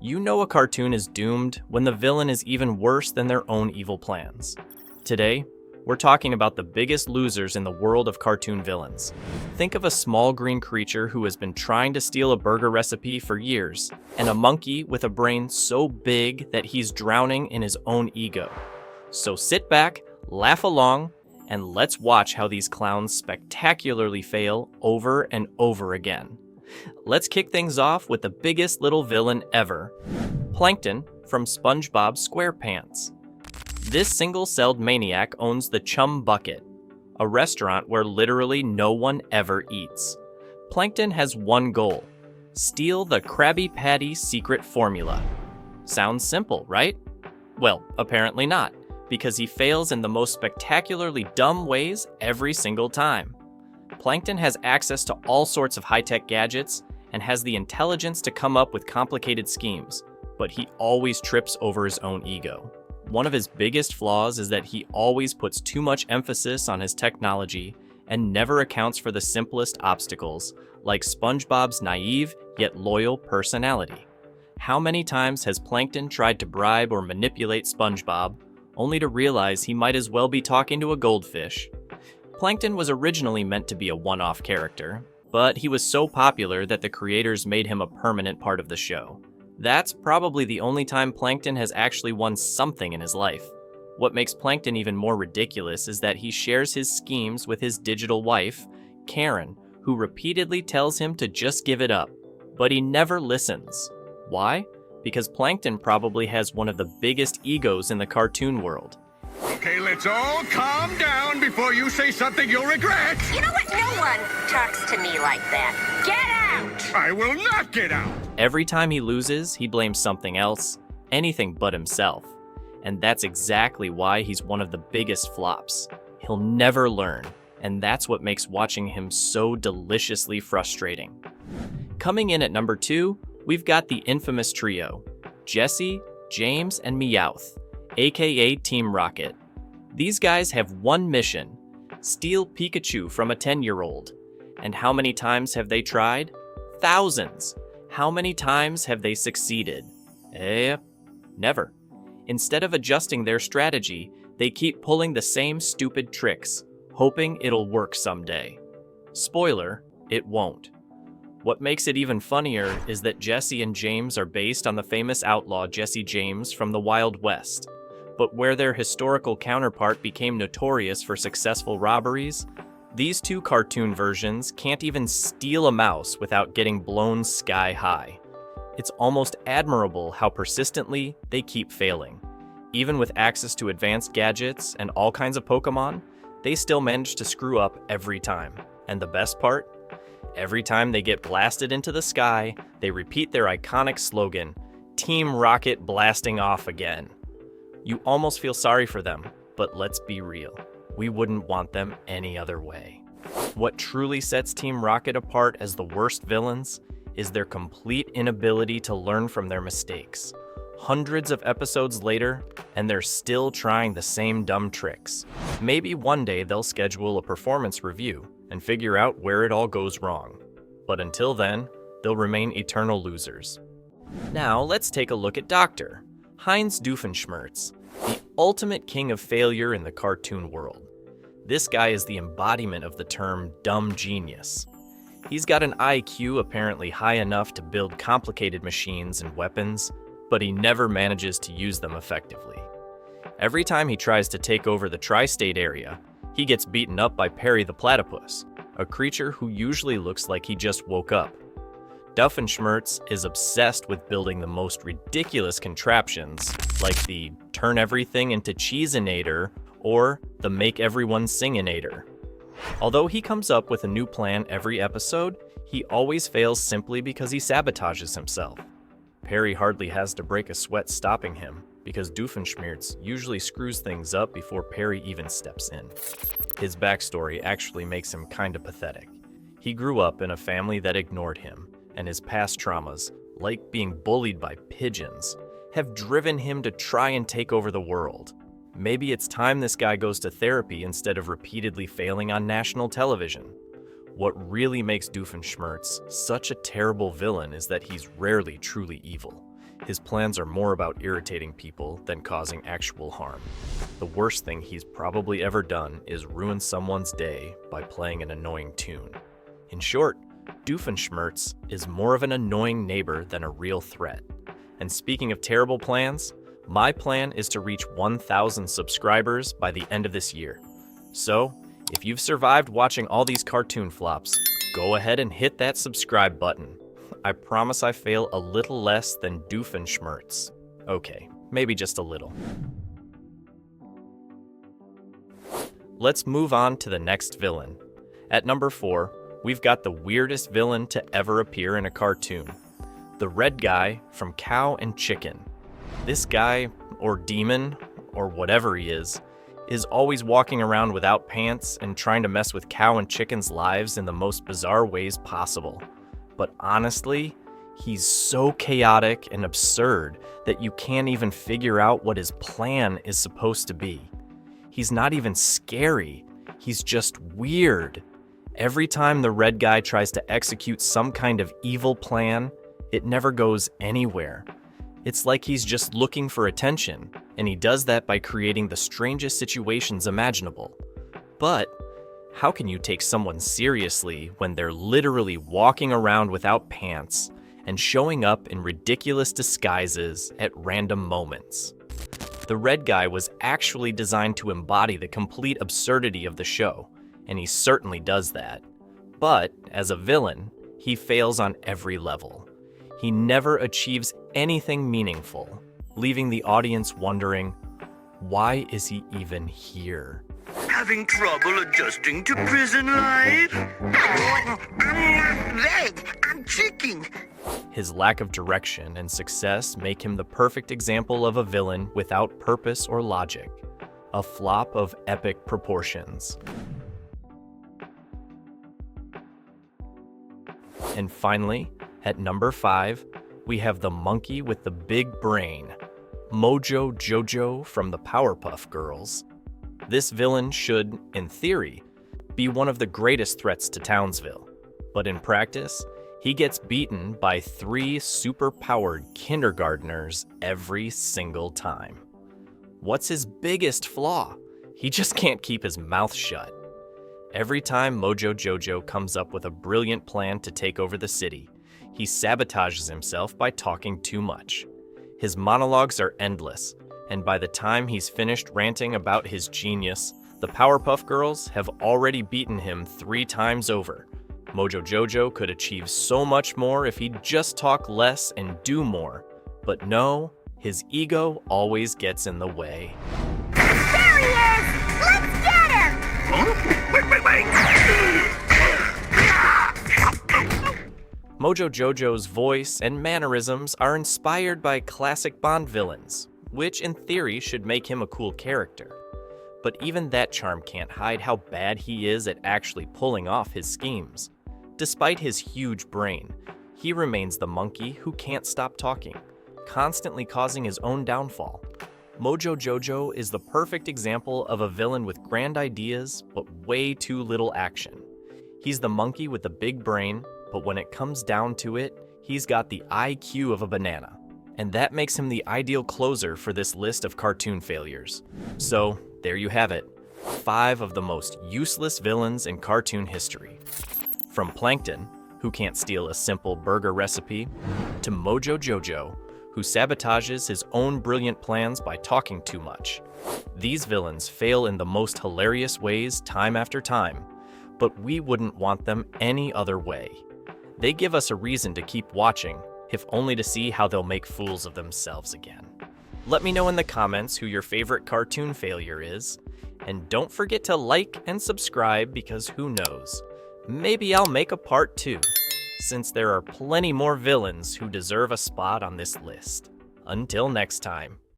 You know a cartoon is doomed when the villain is even worse than their own evil plans. Today, we're talking about the biggest losers in the world of cartoon villains. Think of a small green creature who has been trying to steal a burger recipe for years, and a monkey with a brain so big that he's drowning in his own ego. So sit back, laugh along, and let's watch how these clowns spectacularly fail over and over again. Let's kick things off with the biggest little villain ever, Plankton from SpongeBob SquarePants. This single-celled maniac owns the Chum Bucket, a restaurant where literally no one ever eats. Plankton has one goal: steal the Krabby Patty secret formula. Sounds simple, right? Well, apparently not, because he fails in the most spectacularly dumb ways every single time. Plankton has access to all sorts of high-tech gadgets and has the intelligence to come up with complicated schemes, but he always trips over his own ego. One of his biggest flaws is that he always puts too much emphasis on his technology and never accounts for the simplest obstacles, like SpongeBob's naive yet loyal personality. How many times has Plankton tried to bribe or manipulate SpongeBob, only to realize he might as well be talking to a goldfish? Plankton was originally meant to be a one-off character, but he was so popular that the creators made him a permanent part of the show. That's probably the only time Plankton has actually won something in his life. What makes Plankton even more ridiculous is that he shares his schemes with his digital wife, Karen, who repeatedly tells him to just give it up. But he never listens. Why? Because Plankton probably has one of the biggest egos in the cartoon world. Okay, let's all calm down before you say something you'll regret. You know what? No one talks to me like that. Get out! I will not get out. Every time he loses, he blames something else, anything but himself. And that's exactly why he's one of the biggest flops. He'll never learn, and that's what makes watching him so deliciously frustrating. Coming in at number 2, we've got the infamous trio, Jesse, James, and Meowth, aka Team Rocket. These guys have one mission: steal Pikachu from a 10-year-old. And how many times have they tried? Thousands. How many times have they succeeded? Never. Instead of adjusting their strategy, they keep pulling the same stupid tricks, hoping it'll work someday. Spoiler, it won't. What makes it even funnier is that Jesse and James are based on the famous outlaw Jesse James from the Wild West. But where their historical counterpart became notorious for successful robberies, these two cartoon versions can't even steal a mouse without getting blown sky high. It's almost admirable how persistently they keep failing. Even with access to advanced gadgets and all kinds of Pokemon, they still manage to screw up every time. And the best part? Every time they get blasted into the sky, they repeat their iconic slogan, "Team Rocket blasting off again." You almost feel sorry for them, but let's be real. We wouldn't want them any other way. What truly sets Team Rocket apart as the worst villains is their complete inability to learn from their mistakes. Hundreds of episodes later, and they're still trying the same dumb tricks. Maybe one day they'll schedule a performance review and figure out where it all goes wrong. But until then, they'll remain eternal losers. Now let's take a look at Dr. Heinz Doofenshmirtz, the ultimate king of failure in the cartoon world. This guy is the embodiment of the term dumb genius. He's got an IQ apparently high enough to build complicated machines and weapons, but he never manages to use them effectively. Every time he tries to take over the tri-state area, he gets beaten up by Perry the Platypus, a creature who usually looks like he just woke up. Doofenshmirtz is obsessed with building the most ridiculous contraptions, like the turn everything into cheesinator or the make everyone singinator. Although he comes up with a new plan every episode, he always fails simply because he sabotages himself. Perry hardly has to break a sweat stopping him, because Doofenshmirtz usually screws things up before Perry even steps in. His backstory actually makes him kinda pathetic. He grew up in a family that ignored him, and his past traumas, like being bullied by pigeons, have driven him to try and take over the world. Maybe it's time this guy goes to therapy instead of repeatedly failing on national television. What really makes Doofenshmirtz such a terrible villain is that he's rarely truly evil. His plans are more about irritating people than causing actual harm. The worst thing he's probably ever done is ruin someone's day by playing an annoying tune. In short, Doofenshmirtz is more of an annoying neighbor than a real threat. And speaking of terrible plans, my plan is to reach 1,000 subscribers by the end of this year. So, if you've survived watching all these cartoon flops, go ahead and hit that subscribe button. I promise I fail a little less than Doofenshmirtz. Okay, maybe just a little. Let's move on to the next villain. At number 4, we've got the weirdest villain to ever appear in a cartoon. The red guy from Cow and Chicken. This guy, or demon, or whatever he is always walking around without pants and trying to mess with Cow and Chicken's lives in the most bizarre ways possible. But honestly, he's so chaotic and absurd that you can't even figure out what his plan is supposed to be. He's not even scary, he's just weird. Every time the red guy tries to execute some kind of evil plan, it never goes anywhere. It's like he's just looking for attention, and he does that by creating the strangest situations imaginable. But how can you take someone seriously when they're literally walking around without pants and showing up in ridiculous disguises at random moments? The red guy was actually designed to embody the complete absurdity of the show, and he certainly does that. But as a villain, he fails on every level. He never achieves anything meaningful, leaving the audience wondering, why is he even here? Having trouble adjusting to prison life? I'm not red, I'm chicken. His lack of direction and success make him the perfect example of a villain without purpose or logic, a flop of epic proportions. And finally, at number 5, we have the monkey with the big brain, Mojo Jojo from the Powerpuff Girls. This villain should, in theory, be one of the greatest threats to Townsville, but in practice, he gets beaten by 3 super-powered kindergartners every single time. What's his biggest flaw? He just can't keep his mouth shut. Every time Mojo Jojo comes up with a brilliant plan to take over the city, he sabotages himself by talking too much. His monologues are endless, and by the time he's finished ranting about his genius, the Powerpuff Girls have already beaten him 3 times over. Mojo Jojo could achieve so much more if he'd just talk less and do more. But no, his ego always gets in the way. There he is! Let's get him! Wait. Mojo Jojo's voice and mannerisms are inspired by classic Bond villains, which in theory should make him a cool character. But even that charm can't hide how bad he is at actually pulling off his schemes. Despite his huge brain, he remains the monkey who can't stop talking, constantly causing his own downfall. Mojo Jojo is the perfect example of a villain with grand ideas, but way too little action. He's the monkey with the big brain, but when it comes down to it, he's got the IQ of a banana. And that makes him the ideal closer for this list of cartoon failures. So, there you have it. 5 of the most useless villains in cartoon history. From Plankton, who can't steal a simple burger recipe, to Mojo Jojo, who sabotages his own brilliant plans by talking too much. These villains fail in the most hilarious ways time after time, but we wouldn't want them any other way. They give us a reason to keep watching, if only to see how they'll make fools of themselves again. Let me know in the comments who your favorite cartoon failure is, and don't forget to like and subscribe because who knows, maybe I'll make a part 2, since there are plenty more villains who deserve a spot on this list. Until next time.